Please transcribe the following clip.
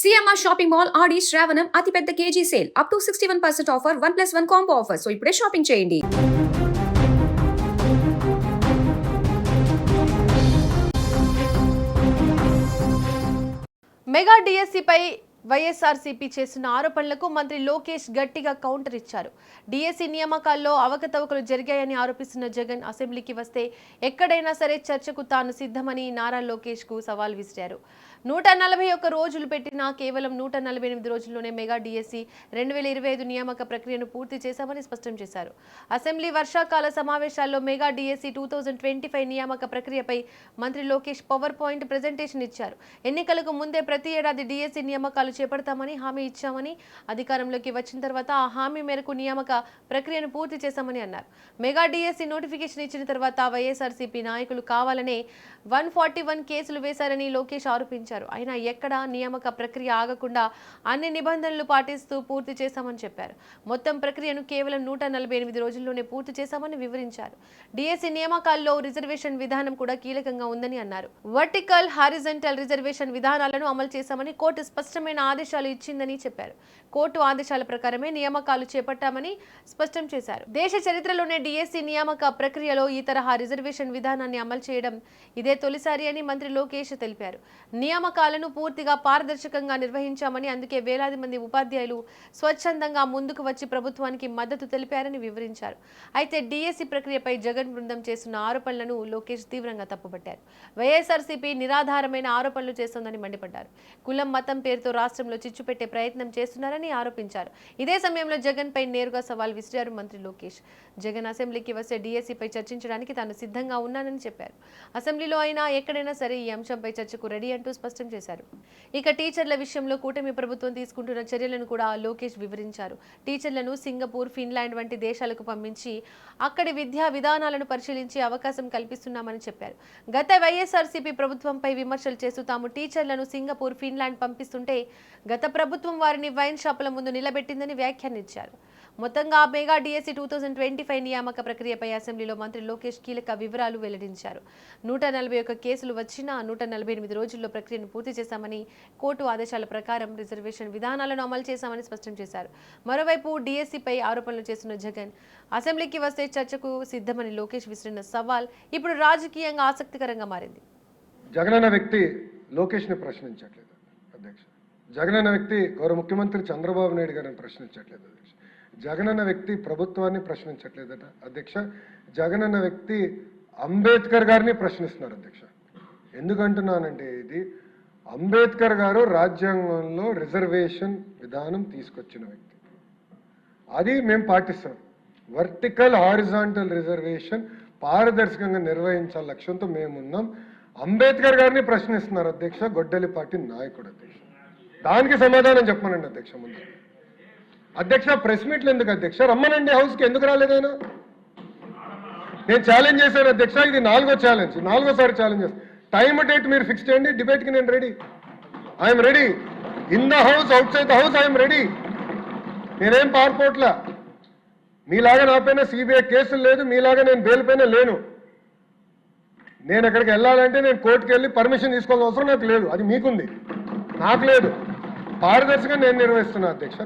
CMR shopping mall ఆడి శ్రావణం అతిపెద్ద KG sale up to 61% offer 1+1 combo offer. So ఇప్పుడే shopping చేయండి. మెగా డిఎస్సిపై వైఎస్ఆర్సీపీ చేసిన ఆరోపణలకు మంత్రి లోకేష్ గట్టిగా కౌంటర్ ఇచ్చారు. డిఎస్సి నియామకాల్లో అవకతవకలు జరిగాయని ఆరోపిస్తున్న జగన్ అసెంబ్లీకి వస్తే ఎక్కడైనా సరే చర్చకు తాను సిద్ధమని నారా లోకేష్ కు సవాల్ విసిరారు. 141 రోజులు పెట్టినా కేవలం 148 రోజుల్లోనే మెగా డిఎస్సి 2025 నియామక ప్రక్రియను పూర్తి చేశామని స్పష్టం చేశారు. అసెంబ్లీ వర్షాకాల సమావేశాల్లో మెగా డిఎస్సి 2025 నియామక ప్రక్రియపై మంత్రి లోకేష్ పవర్ పాయింట్ ప్రెజెంటేషన్ ఇచ్చారు. ఎన్నికలకు ముందే ప్రతి ఏడాది డిఎస్సి నియామకాలు చేపడతామని హామీ ఇచ్చామని, అధికారంలోకి వచ్చిన తర్వాత ఆ హామీ మేరకు నియామక ప్రక్రియను పూర్తి చేశామని అన్నారు. మెగా డిఎస్సి నోటిఫికేషన్ ఇచ్చిన తర్వాత వైఎస్ఆర్సీపీ నాయకులు కావాలనే 141 కేసులు వేశారని లోకేష్ ఆరోపించారు. అయినా ఎక్కడా నియామక ప్రక్రియ ఆగకుండా అన్ని నిబంధనలు పాటిస్తూ పూర్తి చేశామని చెప్పారు. మొత్తం ప్రక్రియను కేవలం 148 రోజుల్లోనే పూర్తి చేశామని వివరించారు. డిఎస్సి నియామకాల్లో రిజర్వేషన్ విధానం కూడా కీలకంగా ఉందని అన్నారు. వర్టికల్, హారిజంటల్ రిజర్వేషన్ విధానాలను అమలు చేశామని కోర్టు స్పష్టమైన ఆదేశాలు ఇచ్చిందని చెప్పారు. కోర్టు ఆదేశాల ప్రకారమే నియామకాలు చేపట్టామని స్పష్టం చేశారు. దేశ చరిత్రలోనే డిఎస్సి నియామక ప్రక్రియలో ఈ తరహా రిజర్వేషన్ విధానాన్ని అమలు చేయడం ఇదే తొలిసారి అని మంత్రి లోకేష్ తెలిపారు. నియామకాలను పూర్తిగా పారదర్శకంగా నిర్వహించామని, అందుకే వేలాది మంది ఉపాధ్యాయులు స్వచ్ఛందంగా ముందుకు వచ్చి ప్రభుత్వానికి మద్దతు తెలిపారని వివరించారు. అయితే డిఎస్సి ప్రక్రియపై జగన్ బృందం చేస్తున్న ఆరోపణలను లోకేష్ తీవ్రంగా తప్పుపట్టారు. వైఎస్ఆర్సీపీ నిరాధారమైన ఆరోపణలు చేస్తోందని మండిపడ్డారు. కులం, మతం పేరుతో రాష్ట్రంలో చిచ్చు పెట్టే ప్రయత్నం చేస్తున్నారని ఆరోపించారు. ఇదే సమయంలో జగన్ పై నేరుగా సవాల్ విసిరారు మంత్రి లోకేష్. జగన్ అసెంబ్లీకి వస్తే డిఎస్సిపై చర్చించడానికి తాను సిద్ధంగా ఉన్నానని చెప్పారు. అసెంబ్లీలో అయినా ఎక్కడైనా సరే ఈ అంశంపై చర్చకు రెడీ అంటూ స్పష్టం చేశారు. ఇక టీచర్ల విషయంలో కూటమి ప్రభుత్వం తీసుకుంటున్న చర్యలను కూడా లోకేష్ వివరించారు. టీచర్లను సింగపూర్, ఫిన్లాండ్ వంటి దేశాలకు పంపించి అక్కడి విద్యా విధానాలను పరిశీలించే అవకాశం కల్పిస్తున్నామని చెప్పారు. గత వైఎస్ఆర్సీపీ ప్రభుత్వంపై విమర్శలు చేస్తూ తాము టీచర్లను సింగపూర్, ఫిన్లాండ్ పంపిస్తుంటే గత ప్రభుత్వం వారిని వైన్ షాపుల ముందు నిలబెట్టిందని వ్యాఖ్యానించారు. మొత్తంగా మెగా డిఎస్సి 2025 నియామక ప్రక్రియపై అసెంబ్లీలో మంత్రి లోకేష్ కీలక వివరాలు వెల్లడించారు. 141 కేసులు వచ్చినా 148 రోజుల్లో ప్రక్రియను పూర్తి చేశామని, కోర్టు ఆదేశాల ప్రకారం రిజర్వేషన్ విధానాలను అమలు చేశామని స్పష్టం చేశారు. మరోవైపు డిఎస్సిపై ఆరోపణలు చేస్తున్న జగన్ అసెంబ్లీకి వస్తే చర్చకు సిద్ధమని లోకేష్ విసిరిన సవాల్ ఇప్పుడు రాజకీయంగా ఆసక్తికరంగా మారింది. జగన్ అన్న వ్యక్తి లోకేష్ని ప్రశ్నించట్లేదు అధ్యక్ష. జగన్ అన్న వ్యక్తి గౌరవ ముఖ్యమంత్రి చంద్రబాబు నాయుడు గారిని ప్రశ్నించట్లేదు అధ్యక్ష. జగన్ అన్న వ్యక్తి ప్రభుత్వాన్ని ప్రశ్నించట్లేదట అధ్యక్ష. జగన్ అన్న వ్యక్తి అంబేద్కర్ గారిని ప్రశ్నిస్తున్నారు అధ్యక్ష. ఎందుకంటున్నానంటే ఇది అంబేద్కర్ గారు రాజ్యాంగంలో రిజర్వేషన్ విధానం తీసుకొచ్చిన వ్యక్తి. అది మేము పాటిస్తున్నాం. వర్టికల్, హారిజాంటల్ రిజర్వేషన్ పారదర్శకంగా నిర్వహించాల లక్ష్యంతో మేమున్నాం. అంబేద్కర్ గారిని ప్రశ్నిస్తున్నారు అధ్యక్ష గొడ్డలిపాటి నాయకుడు అధ్యక్ష. దానికి సమాధానం చెప్పమనండి అధ్యక్ష. ముందు అధ్యక్ష ప్రెస్ మీట్లు ఎందుకు అధ్యక్ష? రమ్మనండి హౌస్కి. ఎందుకు రాలేదైనా? నేను ఛాలెంజ్ చేశాను అధ్యక్ష. ఇది 4వ ఛాలెంజ్, 4వసారి ఛాలెంజ్ చేస్తాను. టైం డేట్ మీరు ఫిక్స్ చేయండి. డిబేట్కి నేను ready. I'm ready. In the house, out side the house I'm ready. నేనేం పారిపోట్లా. మీలాగా నా పైన సిబిఐ కేసులు లేదు, మీలాగా నేను బెయిల్ పైన లేను. నేను ఎక్కడికి వెళ్ళాలంటే నేను కోర్టుకు వెళ్ళి పర్మిషన్ తీసుకోవాల్సిన అవసరం నాకు లేదు. అది మీకుంది, నాకు లేదు. పారదర్శకంగా నేను నిర్వహిస్తున్నా అధ్యక్ష.